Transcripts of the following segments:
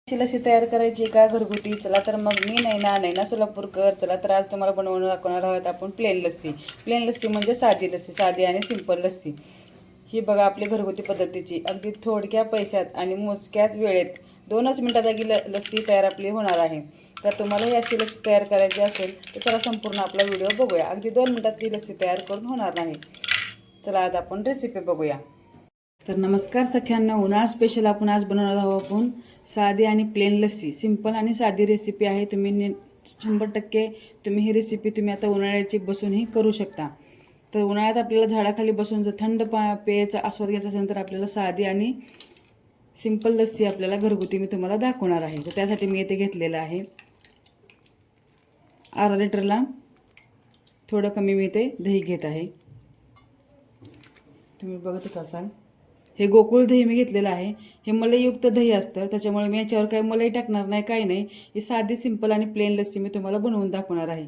लस्सी तयार करायची का घरगुती? चला तर मग मी नैना सोलापूरकर. चला तर आज तुम्हाला बनवून दाखवणार आहोत आपण प्लेन लस्सी. प्लेन लस्सी म्हणजे साधी लस्सी, साधी आणि सिंपल लस्सी. ही बघा आपली घरगुती पद्धतीची, अगदी थोडक्या पैशात आणि मोजक्याच वेळेत 2च मिनिटात लस्सी तयार आपली होणार आहे. तर तुम्हाला ही अशी लस्सी तयार करायची असेल तर चला संपूर्ण आपला व्हिडिओ बघूया. अगदी 2 मिनिटात ती लस्सी तयार करून होणार नाही. चला आज आपण रेसिपी बघूया. तर नमस्कार सख्यांना, उन्हाळा स्पेशल आपण आज बनवणार आहोत आपण साधी आणि प्लेन लस्सी. सिंपल आणि साधी रेसिपी आहे. तुम्ही 100% तुम्ही ही रेसिपी तुम्ही आता उन्हाळ्याची बसूनही करू शकता. तर उन्हाळ्यात आपल्याला झाडाखाली बसून जर थंड पेयाचा आस्वाद घ्यायचा असेल तर आपल्याला साधी आणि सिंपल लस्सी आपल्याला घरगुती मी तुम्हाला दाखवणार आहे. तर त्यासाठी मी इथे घेतलेलं आहे अर्धा लिटरला थोडं कमी मी इथे दही घेत आहे. तुम्ही बघतच असाल हे गोकुळ दही मी घेतलेलं आहे. हे मलईयुक्त दही असतं, त्याच्यामुळे मी याच्यावर काही मलई टाकणार नाही, काही नाही. ही साधी सिंपल आणि प्लेन लस्सी मी तुम्हाला बनवून दाखवणार आहे.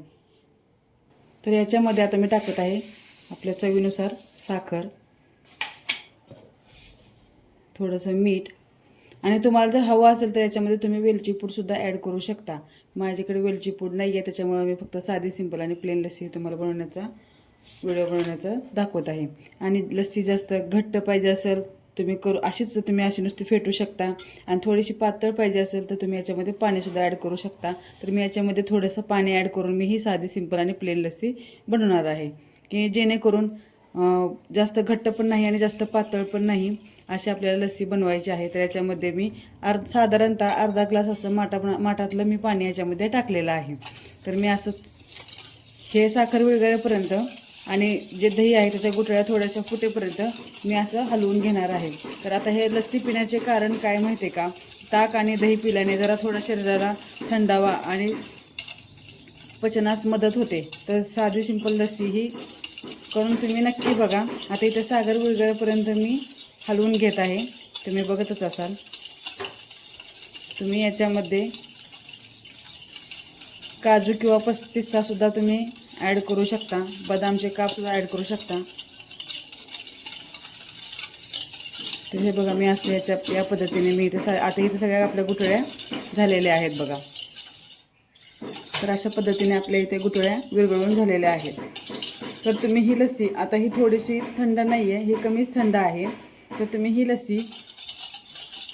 तर याच्यामध्ये आता मी टाकत आहे आपल्या चवीनुसार साखर, थोडंसं मीठ, आणि तुम्हाला जर हवं असेल तर याच्यामध्ये तुम्ही वेलची पूडसुद्धा ॲड करू शकता. माझ्याकडे वेलची पूड नाही आहे, त्याच्यामुळे मी फक्त साधी सिंपल आणि प्लेन लस्सी तुम्हाला व्हिडिओ बनवण्याचं दाखवत आहे. आणि लस्सी जास्त घट्ट पाहिजे असेल तुम्ही तुम्ही अशी नुसती फेटू शकता. आणि थोडीशी पातळ पाहिजे असेल तर तुम्ही याच्यामध्ये पाणीसुद्धा ॲड करू शकता. तर मी याच्यामध्ये थोडंसं पाणी ॲड करून मी ही साधी सिंपल आणि प्लेन लस्सी बनवणार आहे, की जेणेकरून जास्त घट्ट पण नाही आणि जास्त पातळ पण नाही अशी आपल्याला लस्सी बनवायची आहे. तर याच्यामध्ये मी साधारणतः अर्धा ग्लास असं माठातलं मी पाणी याच्यामध्ये टाकलेलं आहे. तर मी असं हे साखर विरघळेपर्यंत आणि जे दही आहे त्याच्या गुठळ्या थोड्याशा फुटेपर्यंत मी असं हलवून घेणार आहे. तर आता हे लस्सी पिण्याचे कारण काय माहिती आहे का? ताक आणि दही पिल्याने जरा थोडा शरीराला थंडावा आणि पचनास मदत होते. तर साधी सिंपल लस्सी ही करून तुम्ही नक्की बघा. आता इथं साखर विरघळेपर्यंत मी हलवून घेत आहे. तुम्ही बघतच असाल. तुम्ही याच्यामध्ये काजू किंवा पिस्तासुद्धा तुम्ही ॲड करू शकता, बदामचे कापसुद्धा ॲड करू शकता. तर हे बघा मी असं या पद्धतीने मी आता इथे सगळ्या आपल्या गुठळ्या झालेल्या आहेत बघा. तर अशा पद्धतीने आपल्या इथे गुठळ्या विरघळून झालेल्या आहेत. तर तुम्ही ही लस्सी, आता ही थोडीशी थंड नाही आहे, ही कमीच थंड आहे. तर तुम्ही ही लस्सी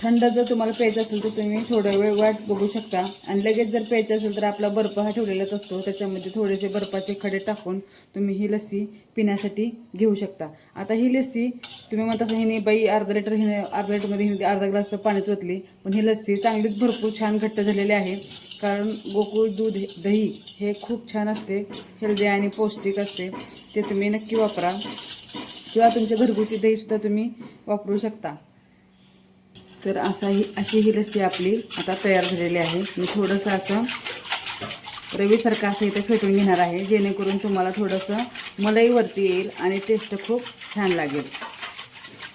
थंड जर तुम्हाला प्यायचं असेल तर तुम्ही थोडा वेळ वाट बघू शकता. आणि लगेच जर प्यायचं असेल तर आपला बर्फ हा ठेवलेलाच असतो, त्याच्यामध्ये थोडेसे बर्फाचे खडे टाकून तुम्ही ही लस्सी पिण्यासाठी घेऊ शकता. आता ही लस्सी तुम्ही म्हणता हिने बाई अर्धा लिटरमध्ये हिने अर्धा ग्लास तर पाणी ओतली, पण ही लस्सी चांगलीच भरपूर छान घट्ट झालेली आहे. कारण गोकुळ दूध दही हे खूप छान असते, हेल्दी आणि पौष्टिक असते. ते तुम्ही नक्की वापरा, किंवा तुमच्या घरगुती दहीसुद्धा तुम्ही वापरू शकता. तर अशी ही लस्सी आपली आता तयार झालेली आहे. मी थोडंसं असं रवीसारखं असं इथे फेटून घेणार आहे, जेणेकरून तुम्हाला थोडंसं मलईवरती येईल आणि टेस्ट खूप छान लागेल.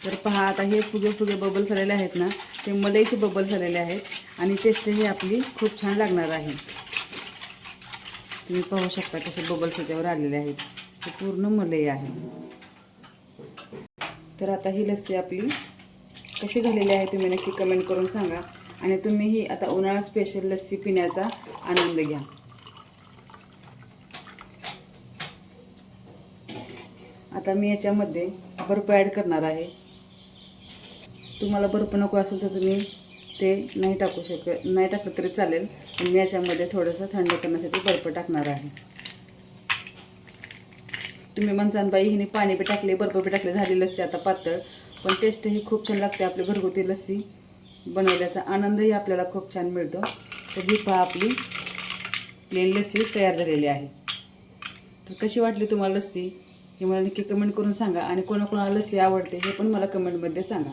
तर पहा आता हे फुगे बबल झालेले आहेत ना, ते मलईचे बबल झालेले आहेत आणि टेस्ट ही आपली खूप छान लागणार आहे. तुम्ही पाहू शकता कसे बबल्स त्याच्यावर आलेले आहेत. हे पूर्ण मलई आहे. तर आता ही लस्सी आपली कशी झालेली आहे तुम्ही नक्की कमेंट करून सांगा. आणि तुम्हीही आता उन्हाळा स्पेशल लस्सी पिण्याचा आनंद घ्या. आता मी याच्यामध्ये बर्फ ॲड करणार आहे. तुम्हाला बर्फ नको असेल तर तुम्ही ते नाही टाकलं तरी चालेल, पण मी याच्यामध्ये थोडंसं थंड करण्यासाठी बर्फ टाकणार आहे. तुम्ही म्हणसान बाई हिने पाणी बी टाकले, बर्फ बी टाकले, झाली लस्सी आता पातळ, पण टेस्ट ही खूप छान लागते. आपली घरगुती लस्सी बनवल्याचा आनंदही आपल्याला खूप छान मिळतो. तर ही पहा आपली प्लेन लस्सी तयार झालेली आहे. तर कशी वाटली तुम्हाला लस्सी हे मला नक्की कमेंट करून सांगा. आणि कोणाकोणाला लस्सी आवडते हे पण मला कमेंटमध्ये सांगा.